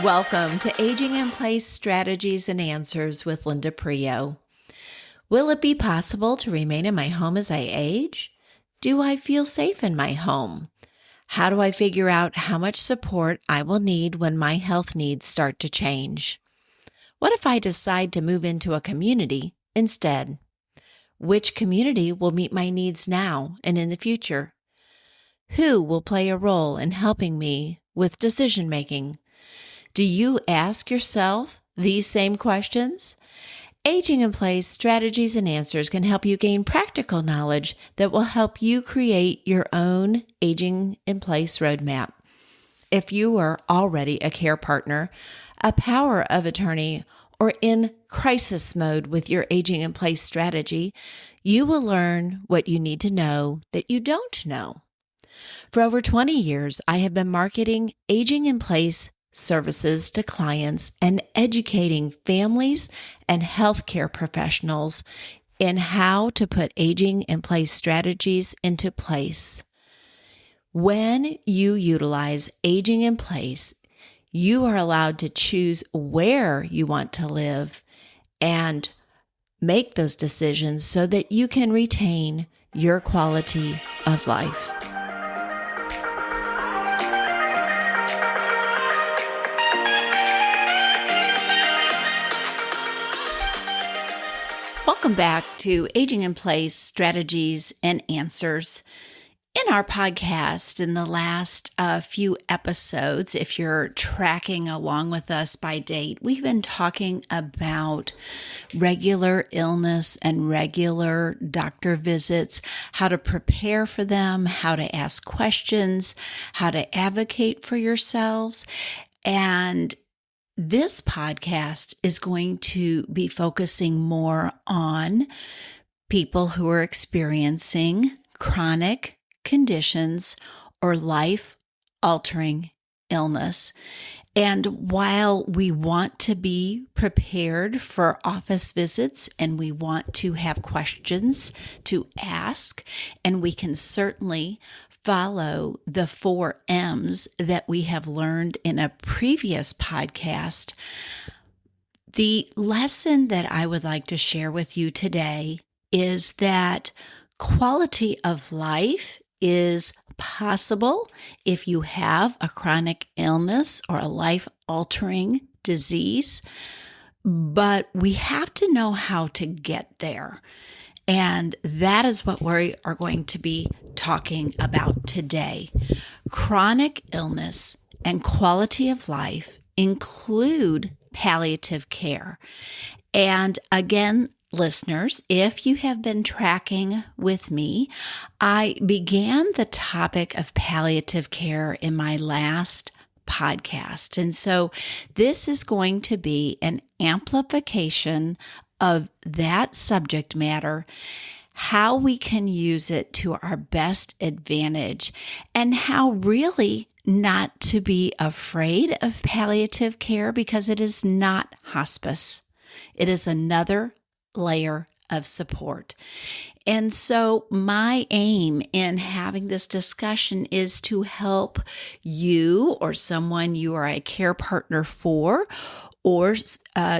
Welcome to Aging in Place Strategies and Answers with Linda Prio. Will it be possible to remain in my home as I age? Do I feel safe in my home? How do I figure out how much support I will need when my health needs start to change? What if I decide to move into a community instead? Which community will meet my needs now and in the future? Who will play a role in helping me with decision making? Do you ask yourself these same questions? Aging in Place Strategies and Answers can help you gain practical knowledge that will help you create your own Aging in Place roadmap. If you are already a care partner, a power of attorney, or in crisis mode with your Aging in Place strategy, you will learn what you need to know that you don't know. For over 20 years, I have been marketing Aging in Place services to clients and educating families and healthcare professionals in how to put aging in place strategies into place. When you utilize aging in place, you are allowed to choose where you want to live and make those decisions so that you can retain your quality of life. Welcome back to Aging in Place Strategies and Answers. In our podcast, in the last few episodes, if you're tracking along with us by date, we've been talking about regular illness and regular doctor visits, how to prepare for them, how to ask questions, how to advocate for yourselves. And this podcast is going to be focusing more on people who are experiencing chronic conditions or life-altering illness. And while we want to be prepared for office visits and we want to have questions to ask, and we can certainly follow the 4 M's that we have learned in a previous podcast, the lesson that I would like to share with you today is that quality of life is possible if you have a chronic illness or a life-altering disease, but we have to know how to get there. And that is what we are going to be talking about today. Chronic illness and quality of life include palliative care. And again, listeners, if you have been tracking with me, I began the topic of palliative care in my last podcast. And so this is going to be an amplification of that subject matter, how we can use it to our best advantage, and how really not to be afraid of palliative care because it is not hospice. It is another layer of support. And so my aim in having this discussion is to help you or someone you are a care partner for or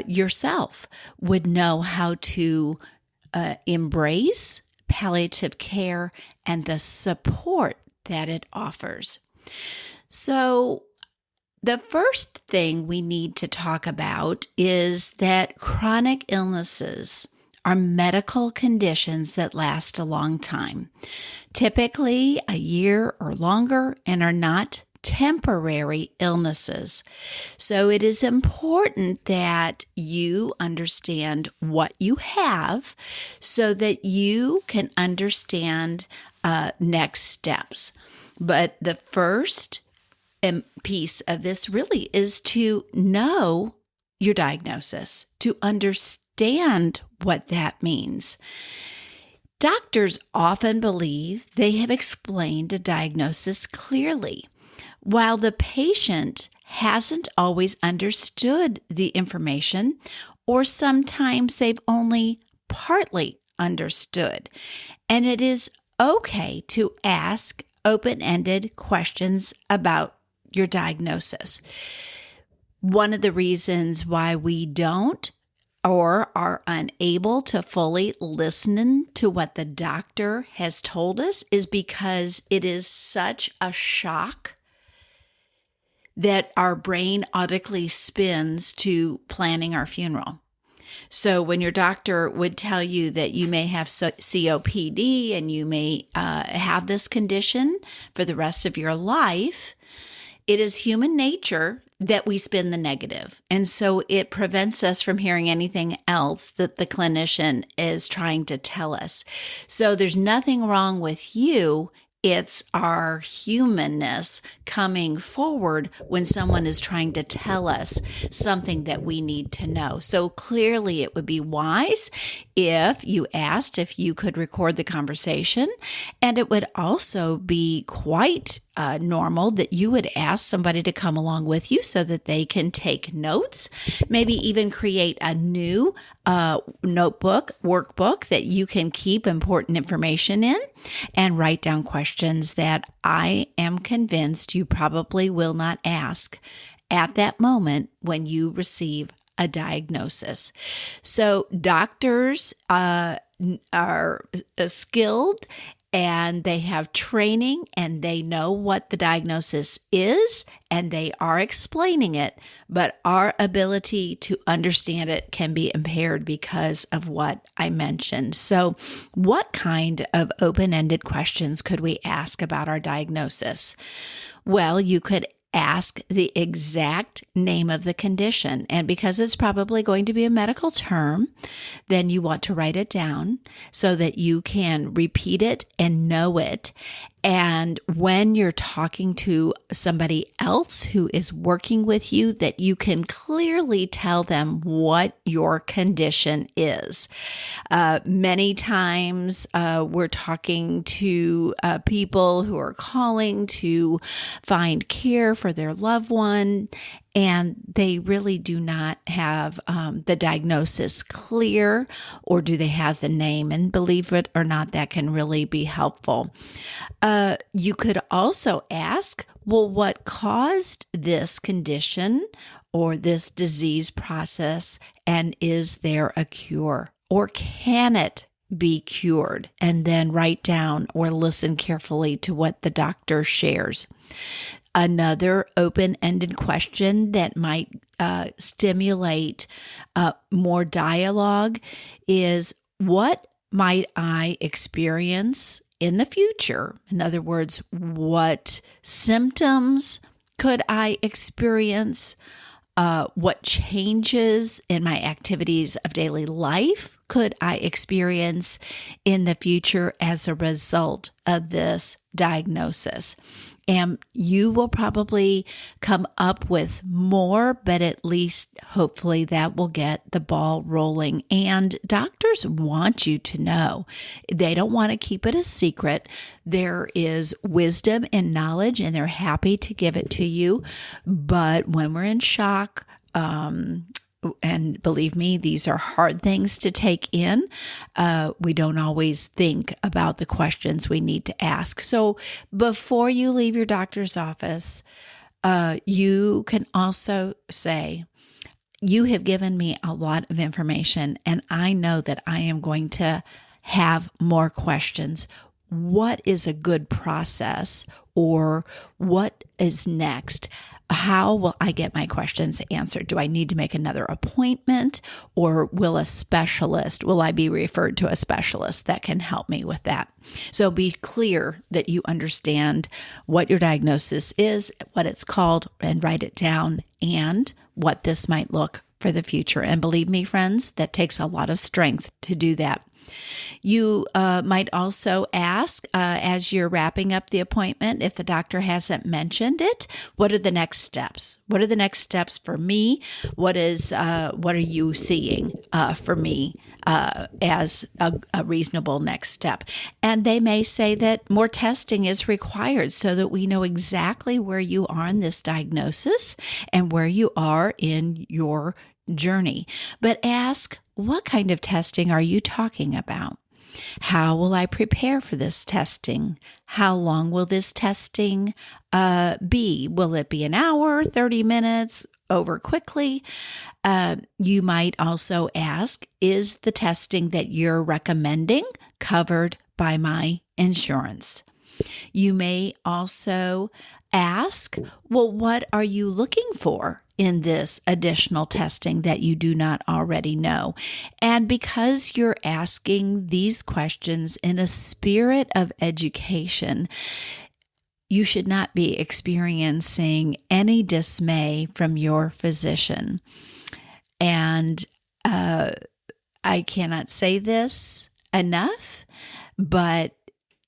yourself would know how to embrace palliative care and the support that it offers. So the first thing we need to talk about is that chronic illnesses are medical conditions that last a long time, typically a year or longer, and are not temporary illnesses. So it is important that you understand what you have so that you can understand next steps. But the first piece of this really is to know your diagnosis, to understand what that means. Doctors often believe they have explained a diagnosis clearly, while the patient hasn't always understood the information, or sometimes they've only partly understood. And it is okay to ask open-ended questions about your diagnosis. One of the reasons why we don't or are unable to fully listen to what the doctor has told us is because it is such a shock that our brain automatically spins to planning our funeral. So when your doctor would tell you that you may have COPD and you may have this condition for the rest of your life, it is human nature that we spin the negative. And so it prevents us from hearing anything else that the clinician is trying to tell us. So there's nothing wrong with you. It's our humanness coming forward when someone is trying to tell us something that we need to know. So clearly it would be wise if you asked if you could record the conversation. And it would also be quite normal that you would ask somebody to come along with you so that they can take notes, maybe even create a new notebook, workbook that you can keep important information in and write down questions that I am convinced you probably will not ask at that moment when you receive a diagnosis. So doctors are skilled and they have training and they know what the diagnosis is and they are explaining it, but our ability to understand it can be impaired because of what I mentioned. So what kind of open-ended questions could we ask about our diagnosis? Well, you could ask the exact name of the condition. And because it's probably going to be a medical term, then you want to write it down so that you can repeat it and know it. And when you're talking to somebody else who is working with you, that you can clearly tell them what your condition is. Many times we're talking to people who are calling to find care for their loved one, and they really do not have the diagnosis clear, or do they have the name? And believe it or not, that can really be helpful. You could also ask, well, what caused this condition or this disease process, and is there a cure? Or can it be cured? And then write down or listen carefully to what the doctor shares. Another open-ended question that might stimulate more dialogue is, what might I experience in the future? In other words, what symptoms could I experience? What changes in my activities of daily life could I experience in the future as a result of this diagnosis? And you will probably come up with more, but at least hopefully that will get the ball rolling. And doctors want you to know. They don't want to keep it a secret. There is wisdom and knowledge, and they're happy to give it to you. But when we're in shock, and believe me, these are hard things to take in. We don't always think about the questions we need to ask. So before you leave your doctor's office, you can also say, you have given me a lot of information, and I know that I am going to have more questions. What is a good process, or what is next? How will I get my questions answered? Do I need to make another appointment, or will I be referred to a specialist that can help me with that? So be clear that you understand what your diagnosis is, what it's called, and write it down, and what this might look for the future. And believe me, friends, that takes a lot of strength to do that. You might also ask, as you're wrapping up the appointment, if the doctor hasn't mentioned it, what are the next steps? What are the next steps for me? What are you seeing for me as a reasonable next step? And they may say that more testing is required so that we know exactly where you are in this diagnosis and where you are in your journey. But ask, what kind of testing are you talking about? How will I prepare for this testing? How long will this testing be? Will it be an hour, 30 minutes? over quickly. You might also ask, is the testing that you're recommending covered by my insurance? You may also ask, well, what are you looking for in this additional testing that you do not already know? And because you're asking these questions in a spirit of education, you should not be experiencing any dismay from your physician. And I cannot say this enough, but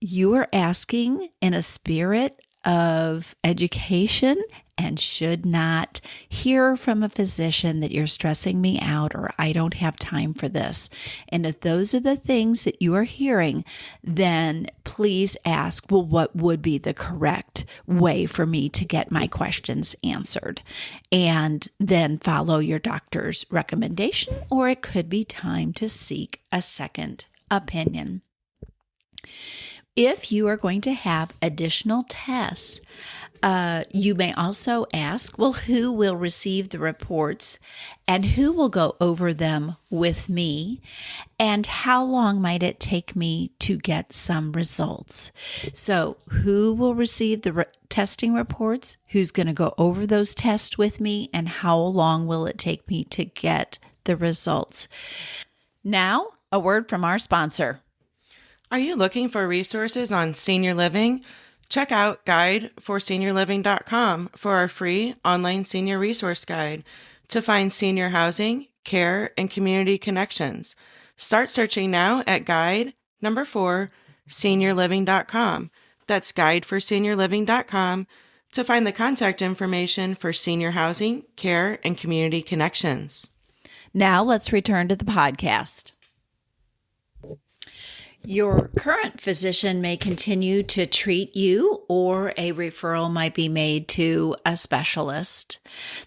you are asking in a spirit of education and should not hear from a physician that you're stressing me out or I don't have time for this. And if those are the things that you are hearing, then please ask, well, what would be the correct way for me to get my questions answered? And then follow your doctor's recommendation, or it could be time to seek a second opinion. If you are going to have additional tests, you may also ask, well, who will receive the reports and who will go over them with me? And how long might it take me to get some results? So who will receive the testing reports? Who's going to go over those tests with me? And how long will it take me to get the results? Now, a word from our sponsor. Are you looking for resources on senior living? Check out guideforseniorliving.com for our free online senior resource guide to find senior housing, care, and community connections. Start searching now at guide number 4, seniorliving.com. That's guideforseniorliving.com to find the contact information for senior housing, care, and community connections. Now let's return to the podcast. Your current physician may continue to treat you, or a referral might be made to a specialist.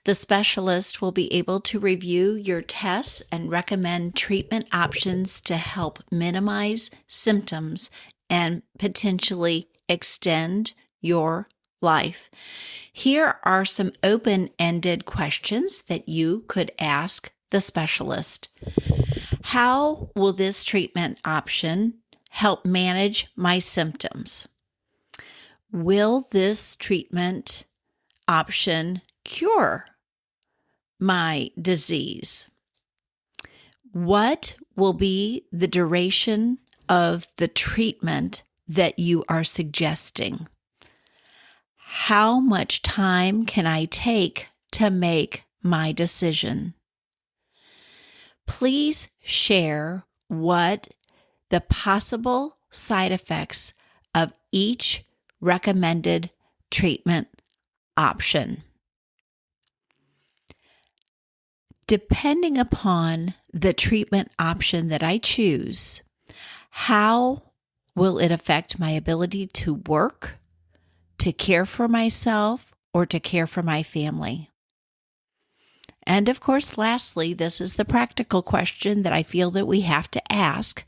The specialist will be able to review your tests and recommend treatment options to help minimize symptoms and potentially extend your life. Here are some open-ended questions that you could ask the specialist. How will this treatment option help manage my symptoms? Will this treatment option cure my disease? What will be the duration of the treatment that you are suggesting? How much time can I take to make my decision? Please share what the possible side effects of each recommended treatment option. Depending upon the treatment option that I choose, how will it affect my ability to work, to care for myself, or to care for my family? And of course, lastly, this is the practical question that I feel that we have to ask,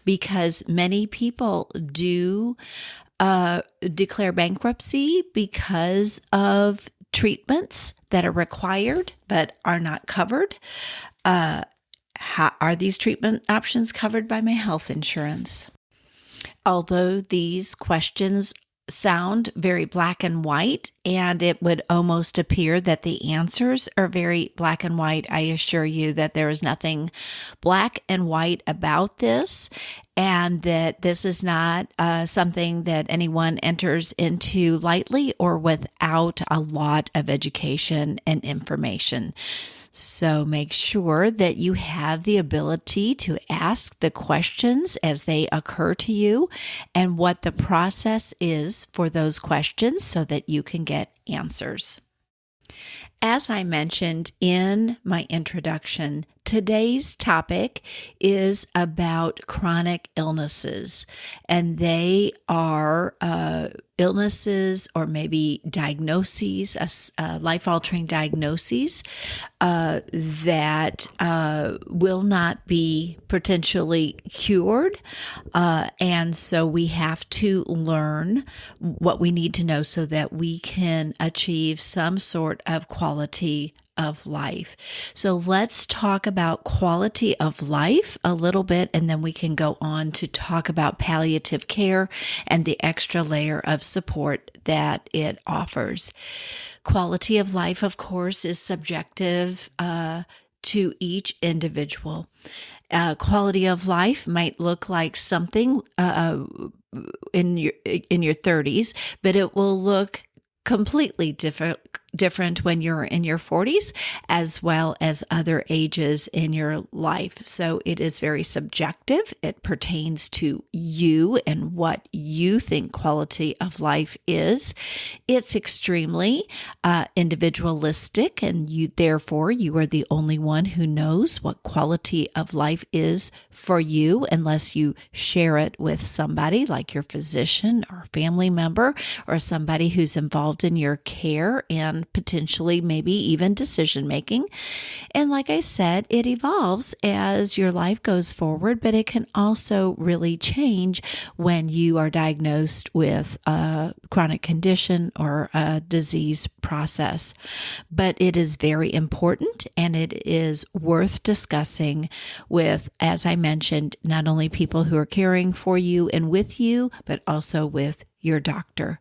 because many people do declare bankruptcy because of treatments that are required but are not covered. Are these treatment options covered by my health insurance? Although these questions sound very black and white, and it would almost appear that the answers are very black and white, I assure you that there is nothing black and white about this, and that this is not something that anyone enters into lightly or without a lot of education and information. So make sure that you have the ability to ask the questions as they occur to you and what the process is for those questions so that you can get answers. As I mentioned in my introduction, today's topic is about chronic illnesses, and they are illnesses or maybe diagnoses, life-altering diagnoses that will not be potentially cured. And so we have to learn what we need to know so that we can achieve some sort of quality of life. So let's talk about quality of life a little bit, and then we can go on to talk about palliative care and the extra layer of support that it offers. Quality of life, of course, is subjective to each individual. Quality of life might look like something in your 30s, but it will look completely different when you're in your 40s, as well as other ages in your life. So it is very subjective. It pertains to you and what you think quality of life is. It's extremely individualistic, and therefore you are the only one who knows what quality of life is for you, unless you share it with somebody like your physician or family member or somebody who's involved in your care and potentially maybe even decision making. And like I said, it evolves as your life goes forward, but it can also really change when you are diagnosed with a chronic condition or a disease process. But it is very important, and it is worth discussing with, as I mentioned, not only people who are caring for you and with you, but also with your doctor.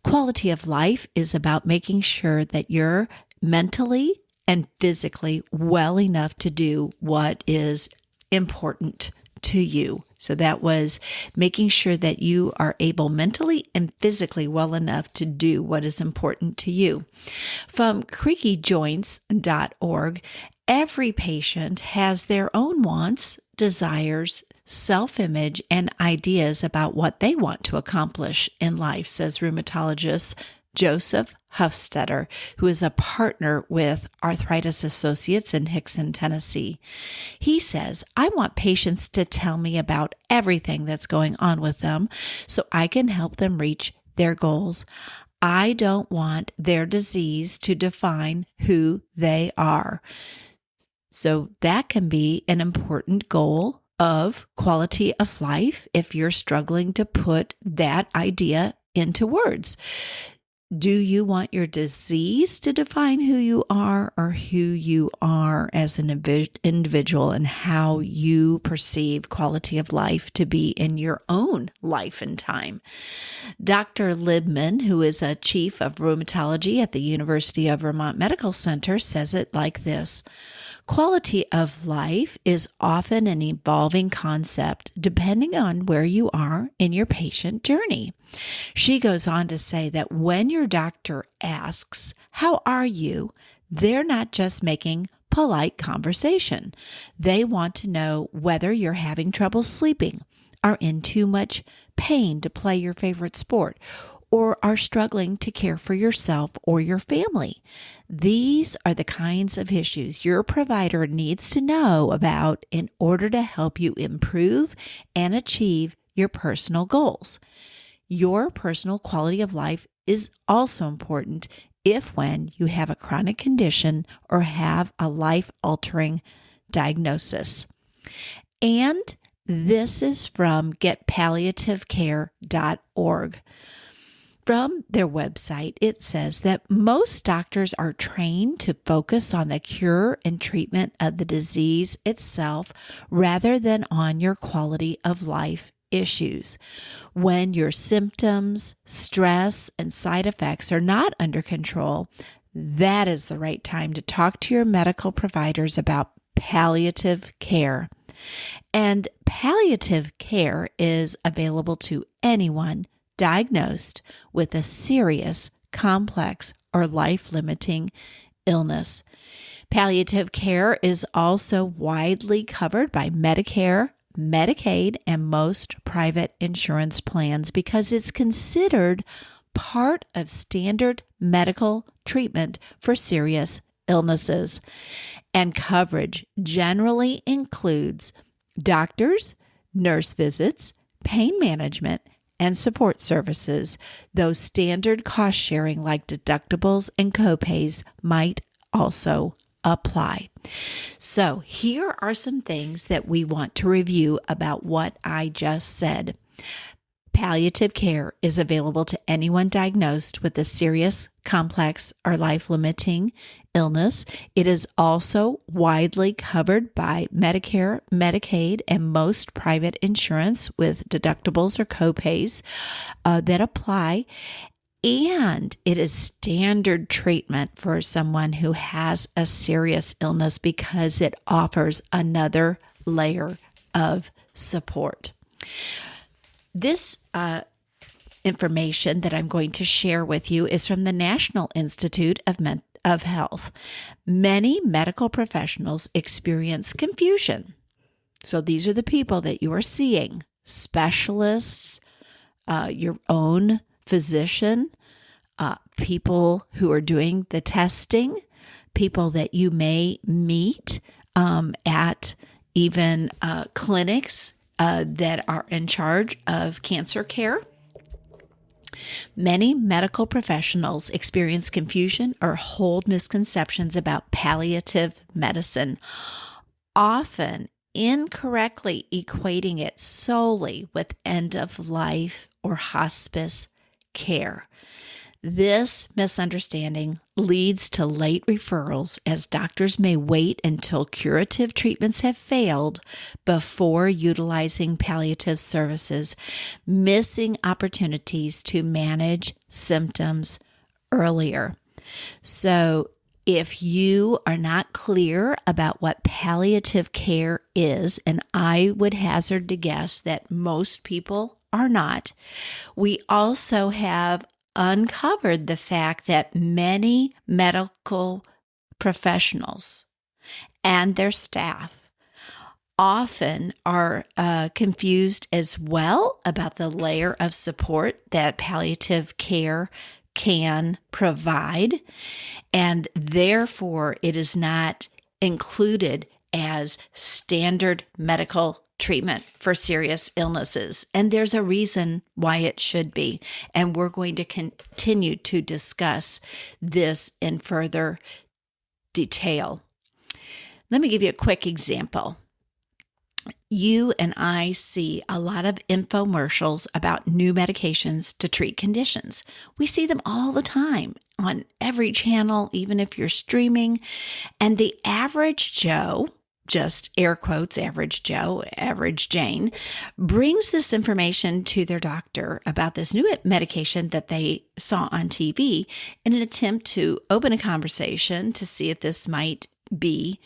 Quality of life is about making sure that you're mentally and physically well enough to do what is important to you. So that was making sure that you are able mentally and physically well enough to do what is important to you. From creakyjoints.org, every patient has their own wants, desires, self-image, and ideas about what they want to accomplish in life, says rheumatologist Joseph Hufstetter, who is a partner with Arthritis Associates in Hickson, Tennessee. He says, I want patients to tell me about everything that's going on with them so I can help them reach their goals. I don't want their disease to define who they are. So that can be an important goal of quality of life if you're struggling to put that idea into words. Do you want your disease to define who you are, or who you are as an individual and how you perceive quality of life to be in your own life and time? Dr. Libman, who is a chief of rheumatology at the University of Vermont Medical Center, says it like this. Quality of life is often an evolving concept depending on where you are in your patient journey. She goes on to say that when your doctor asks, "How are you?" they're not just making polite conversation. They want to know whether you're having trouble sleeping, are in too much pain to play your favorite sport, or are struggling to care for yourself or your family. These are the kinds of issues your provider needs to know about in order to help you improve and achieve your personal goals. Your personal quality of life is also important if when you have a chronic condition or have a life-altering diagnosis. And this is from getpalliativecare.org. From their website, it says that most doctors are trained to focus on the cure and treatment of the disease itself rather than on your quality of life issues. When your symptoms, stress, and side effects are not under control, that is the right time to talk to your medical providers about palliative care. And palliative care is available to anyone diagnosed with a serious, complex, or life-limiting illness. Palliative care is also widely covered by Medicare, Medicaid, and most private insurance plans because it's considered part of standard medical treatment for serious illnesses. And coverage generally includes doctors, nurse visits, pain management, and support services, though standard cost sharing like deductibles and copays might also apply. So here are some things that we want to review about what I just said. Palliative care is available to anyone diagnosed with a serious, complex, or life-limiting illness. It is also widely covered by Medicare, Medicaid, and most private insurance with deductibles or copays that apply. And it is standard treatment for someone who has a serious illness because it offers another layer of support. This information that I'm going to share with you is from the National Institute of Health. Many medical professionals experience confusion. So these are the people that you are seeing: specialists, your own physician, people who are doing the testing, people that you may meet at even clinics that are in charge of cancer care. Many medical professionals experience confusion or hold misconceptions about palliative medicine, often incorrectly equating it solely with end-of-life or hospice care. This misunderstanding leads to late referrals, as doctors may wait until curative treatments have failed before utilizing palliative services, missing opportunities to manage symptoms earlier. So, if you are not clear about what palliative care is, and I would hazard to guess that most people are not, we also have uncovered the fact that many medical professionals and their staff often are confused as well about the layer of support that palliative care can provide, and therefore it is not included as standard medical treatment for serious illnesses. And there's a reason why it should be. And we're going to continue to discuss this in further detail. Let me give you a quick example. You and I see a lot of infomercials about new medications to treat conditions. We see them all the time on every channel, even if you're streaming. And the average Joe, just air quotes, average Joe, average Jane, brings this information to their doctor about this new medication that they saw on TV in an attempt to open a conversation to see if this might be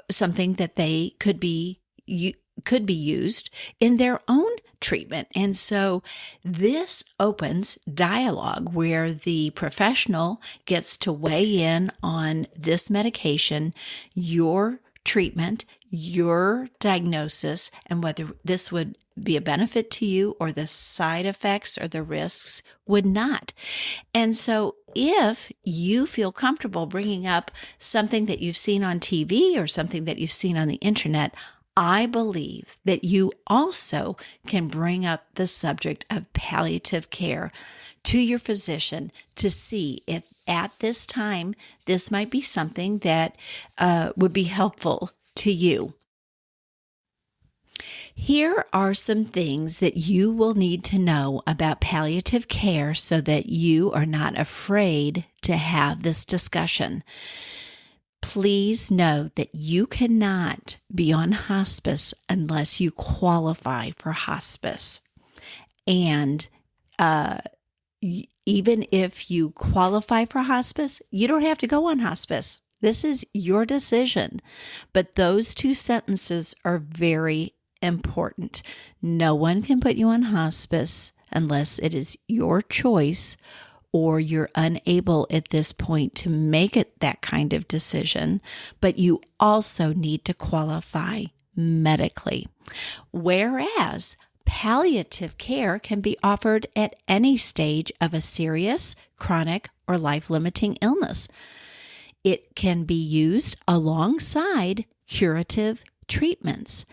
something that they could be used in their own treatment. And so this opens dialogue where the professional gets to weigh in on this medication, your treatment, your diagnosis, and whether this would be a benefit to you or the side effects or the risks would not. And so if you feel comfortable bringing up something that you've seen on TV or something that you've seen on the internet, I believe that you also can bring up the subject of palliative care to your physician to see if at this time this might be something that would be helpful to you. Here are some things that you will need to know about palliative care so that you are not afraid to have this discussion. Please know that you cannot be on hospice unless you qualify for hospice. And even if you qualify for hospice, you don't have to go on hospice. This is your decision. But those two sentences are very important. No one can put you on hospice unless it is your choice or you're unable at this point to make it that kind of decision, but you also need to qualify medically. Whereas palliative care can be offered at any stage of a serious, chronic, or life-limiting illness. It can be used alongside curative treatments,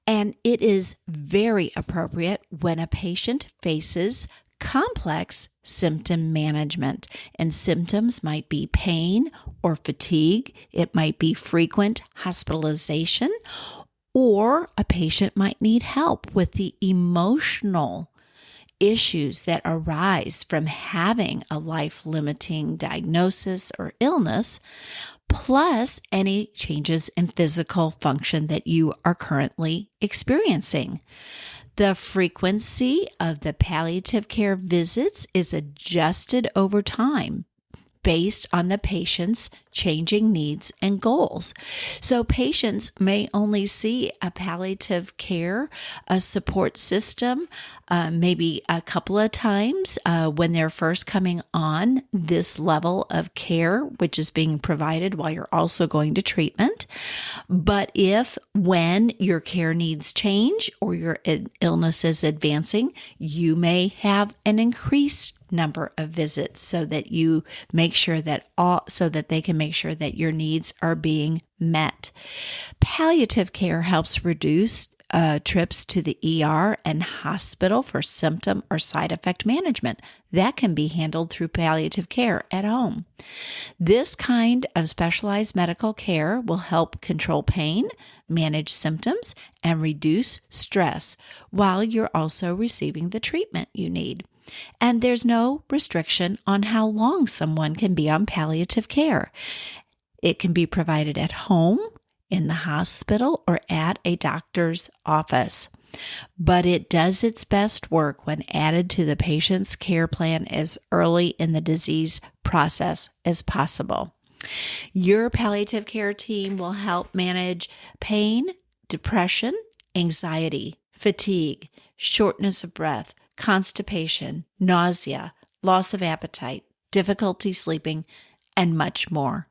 and it is very appropriate when a patient faces complex symptom management, and symptoms might be pain or fatigue. It might be frequent hospitalization, or a patient might need help with the emotional issues that arise from having a life-limiting diagnosis or illness, plus any changes in physical function that you are currently experiencing. The frequency of the palliative care visits is adjusted over time based on the patient's changing needs and goals. So patients may only see a palliative care, a support system, maybe a couple of times when they're first coming on this level of care, which is being provided while you're also going to treatment. But when your care needs change or your illness is advancing, you may have an increased number of visits so that you make sure that they can make sure that your needs are being met. Palliative care helps reduce trips to the ER and hospital for symptom or side effect management. That can be handled through palliative care at home. This kind of specialized medical care will help control pain, manage symptoms, and reduce stress while you're also receiving the treatment you need. And there's no restriction on how long someone can be on palliative care. It can be provided at home, in the hospital, or at a doctor's office. But it does its best work when added to the patient's care plan as early in the disease process as possible. Your palliative care team will help manage pain, depression, anxiety, fatigue, shortness of breath, constipation, nausea, loss of appetite, difficulty sleeping, and much more.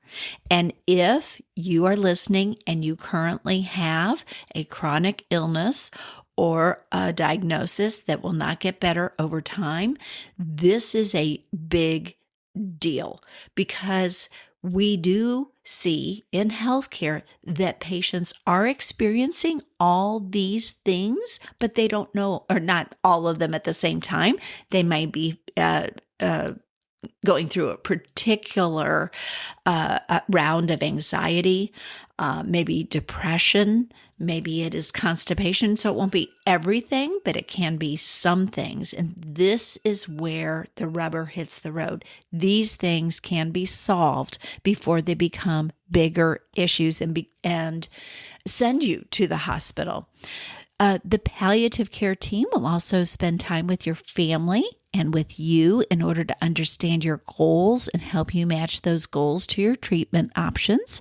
And if you are listening and you currently have a chronic illness or a diagnosis that will not get better over time, this is a big deal because we do see in healthcare that patients are experiencing all these things, but they don't know, or not all of them at the same time. They might be going through a particular round of anxiety, maybe depression, maybe it is constipation. So it won't be everything, but it can be some things. And this is where the rubber hits the road. These things can be solved before they become bigger issues and send you to the hospital. The palliative care team will also spend time with your family and with you in order to understand your goals and help you match those goals to your treatment options.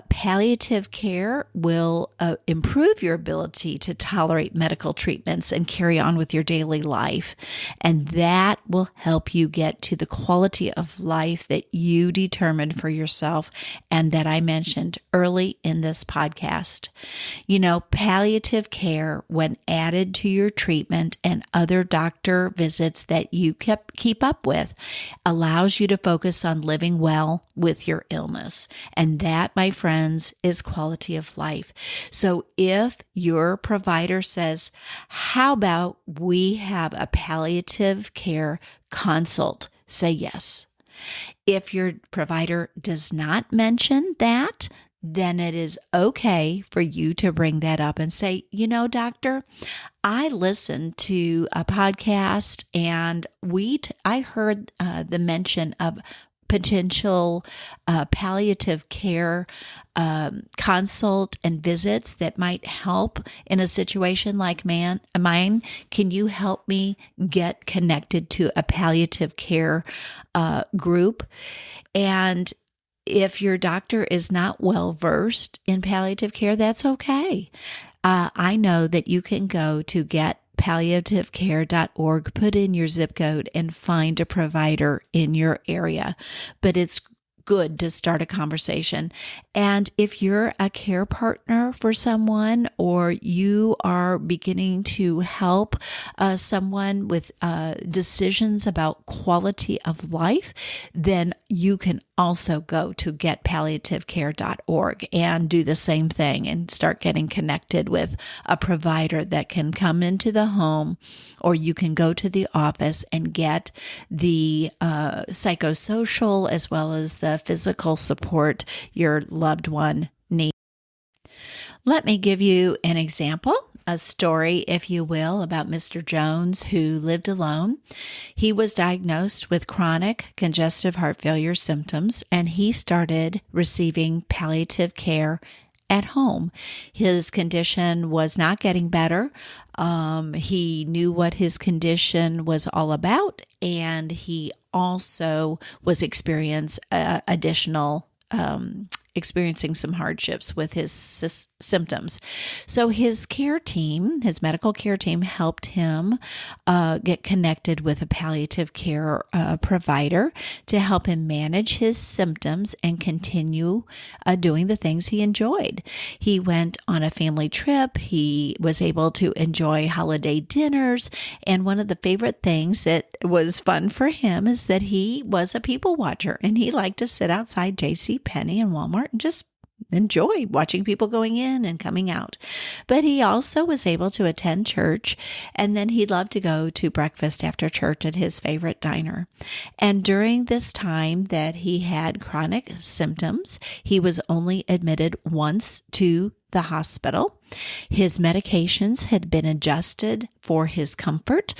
Palliative care will improve your ability to tolerate medical treatments and carry on with your daily life. And that will help you get to the quality of life that you determined for yourself and that I mentioned early in this podcast. You know, palliative care, when added to your treatment and other doctor visits that you keep up with, allows you to focus on living well with your illness. And that, my friends, is quality of life. So if your provider says, how about we have a palliative care consult? Say yes. If your provider does not mention that, then it is okay for you to bring that up and say, you know, doctor, I listened to a podcast and I heard the mention of potential palliative care consult and visits that might help in a situation like mine. Can you help me get connected to a palliative care group? And if your doctor is not well versed in palliative care, that's okay. I know that you can go to getpalliativecare.org, put in your zip code, and find a provider in your area. But it's good to start a conversation. And if you're a care partner for someone, or you are beginning to help someone with decisions about quality of life, then you can also go to getpalliativecare.org and do the same thing and start getting connected with a provider that can come into the home, or you can go to the office and get the psychosocial as well as the physical support your loved one needs. Let me give you an example, a story, if you will, about Mr. Jones, who lived alone. He was diagnosed with chronic congestive heart failure symptoms, and he started receiving palliative care at home. His condition was not getting better. He knew what his condition was all about, and he also was experiencing some hardships with his symptoms. So his medical care team, helped him get connected with a palliative care provider to help him manage his symptoms and continue doing the things he enjoyed. He went on a family trip. He was able to enjoy holiday dinners. And one of the favorite things that was fun for him is that he was a people watcher, and he liked to sit outside JCPenney and Walmart and just enjoy watching people going in and coming out. But he also was able to attend church, and then he loved to go to breakfast after church at his favorite diner. And during this time that he had chronic symptoms, he was only admitted once to the hospital. His medications had been adjusted for his comfort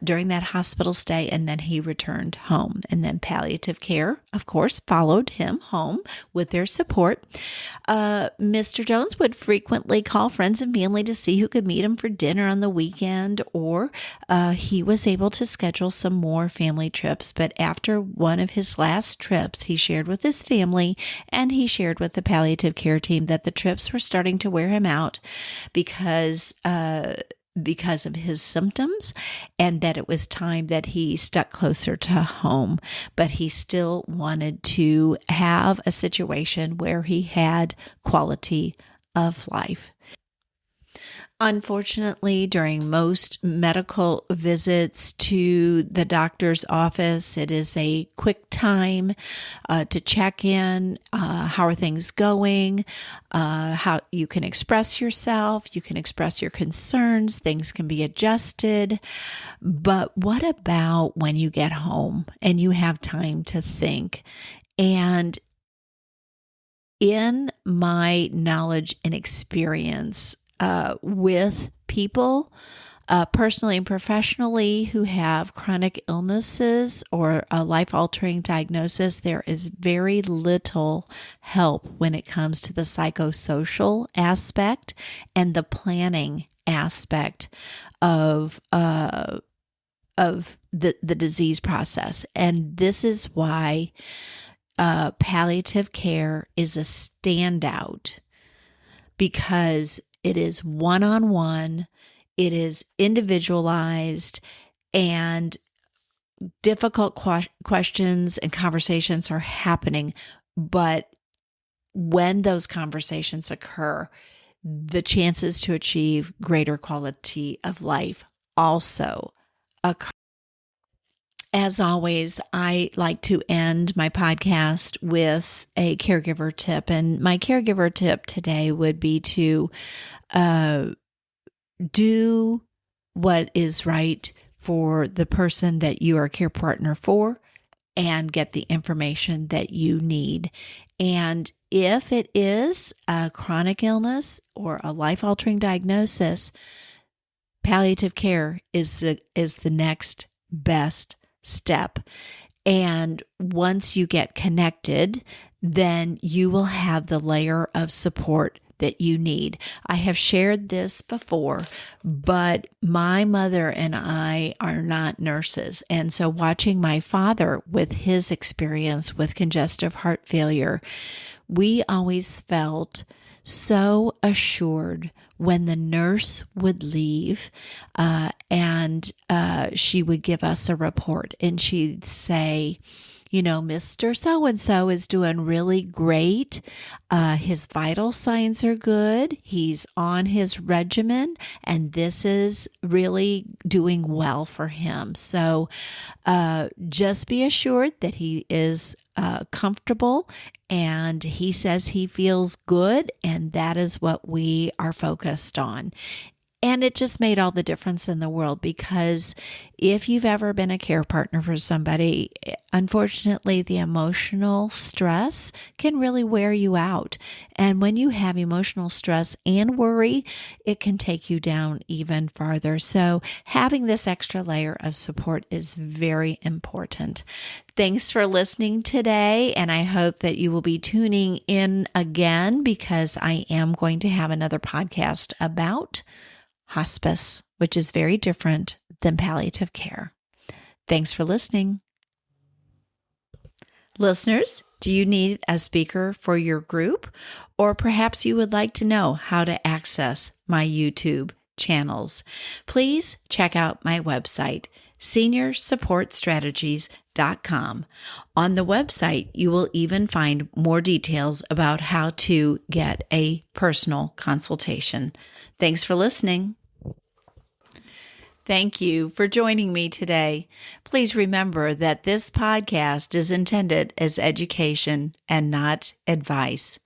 during that hospital stay, and then he returned home. And then palliative care, of course, followed him home with their support. Mr. Jones would frequently call friends and family to see who could meet him for dinner on the weekend, or he was able to schedule some more family trips. But after one of his last trips, he shared with his family, and he shared with the palliative care team, that the trips were starting to wear him out because of his symptoms, and that it was time that he stuck closer to home. But he still wanted to have a situation where he had quality of life. Unfortunately, during most medical visits to the doctor's office, it is a quick time to check in. How are things going? How you can express yourself. You can express your concerns. Things can be adjusted. But what about when you get home and you have time to think? And in my knowledge and experience, with people, personally and professionally, who have chronic illnesses or a life-altering diagnosis, there is very little help when it comes to the psychosocial aspect and the planning aspect of the disease process. And this is why palliative care is a standout, because it is one-on-one, it is individualized, and difficult questions and conversations are happening. But when those conversations occur, the chances to achieve greater quality of life also occur. As always, I like to end my podcast with a caregiver tip. And my caregiver tip today would be to do what is right for the person that you are a care partner for, and get the information that you need. And if it is a chronic illness or a life-altering diagnosis, palliative care is the next best step. And once you get connected, then you will have the layer of support that you need. I have shared this before, but my mother and I are not nurses. And so watching my father with his experience with congestive heart failure, we always felt so assured when the nurse would leave and she would give us a report, and she'd say, Mr. So-and-so is doing really great. His vital signs are good. He's on his regimen, and this is really doing well for him. So just be assured that he is comfortable, and he says he feels good, and that is what we are focused on. And it just made all the difference in the world, because if you've ever been a care partner for somebody, unfortunately, the emotional stress can really wear you out. And when you have emotional stress and worry, it can take you down even farther. So having this extra layer of support is very important. Thanks for listening today, and I hope that you will be tuning in again, because I am going to have another podcast about hospice, which is very different than palliative care. Thanks for listening. Listeners, do you need a speaker for your group? Or perhaps you would like to know how to access my YouTube channels? Please check out my website, seniorsupportstrategies.com. On the website, you will even find more details about how to get a personal consultation. Thanks for listening. Thank you for joining me today. Please remember that this podcast is intended as education and not advice.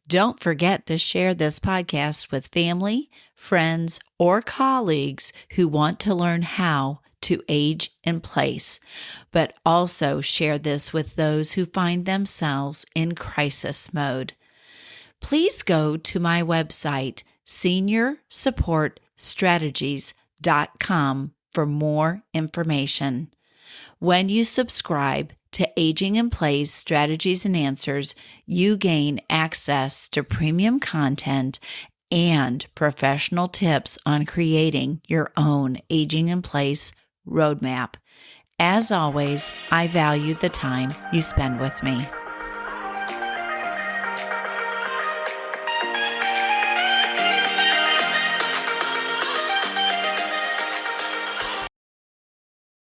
Don't forget to share this podcast with family, friends, or colleagues who want to learn how to age in place, but also share this with those who find themselves in crisis mode. Please go to my website, seniorsupportstrategies.com, for more information. When you subscribe to Aging in Place Strategies and Answers, you gain access to premium content and professional tips on creating your own Aging in Place roadmap. As always, I value the time you spend with me.